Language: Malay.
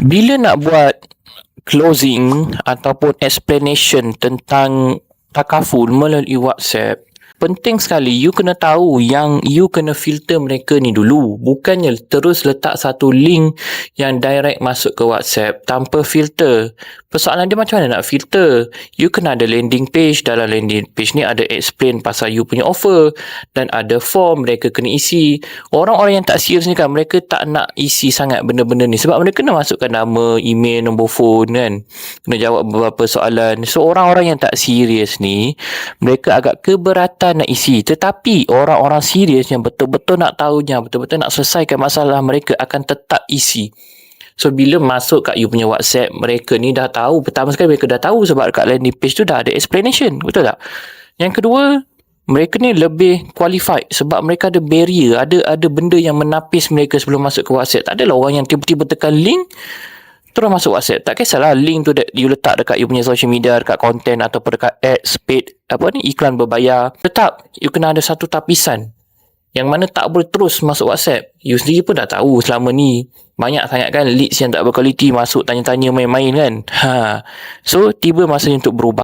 Bila nak buat closing ataupun explanation tentang takaful melalui WhatsApp, penting sekali you kena tahu yang you kena filter mereka ni dulu. Bukannya terus letak satu link yang direct masuk ke WhatsApp tanpa filter. Persoalan dia macam mana nak filter? You kena ada landing page. Dalam landing page ni ada explain pasal you punya offer dan ada form mereka kena isi. Orang-orang yang tak serius ni kan, mereka tak nak isi sangat benda-benda ni sebab mereka kena masukkan nama, email, nombor phone kan. Kena jawab beberapa soalan. So orang-orang yang tak serius ni, mereka agak keberatan nak isi. Tetapi orang-orang serius yang betul-betul nak tahunya, betul-betul nak selesaikan masalah, mereka akan tetap isi. So bila masuk kat you punya WhatsApp, mereka ni dah tahu. Pertama sekali mereka dah tahu sebab kat landing page tu dah ada explanation. Betul tak? Yang kedua, mereka ni lebih qualified sebab mereka ada barrier, ada benda yang menapis mereka sebelum masuk ke WhatsApp. Tak adalah orang yang tiba-tiba tekan link terus masuk WhatsApp. Tak kisahlah link tu you letak dekat you punya social media, dekat content ataupun dekat ads, paid, iklan berbayar. Tetap you kena ada satu tapisan yang mana tak boleh terus masuk WhatsApp. You sendiri pun dah tahu selama ni banyak sangat kan leads yang tak berkualiti masuk tanya-tanya main-main kan. So tiba masanya untuk berubah.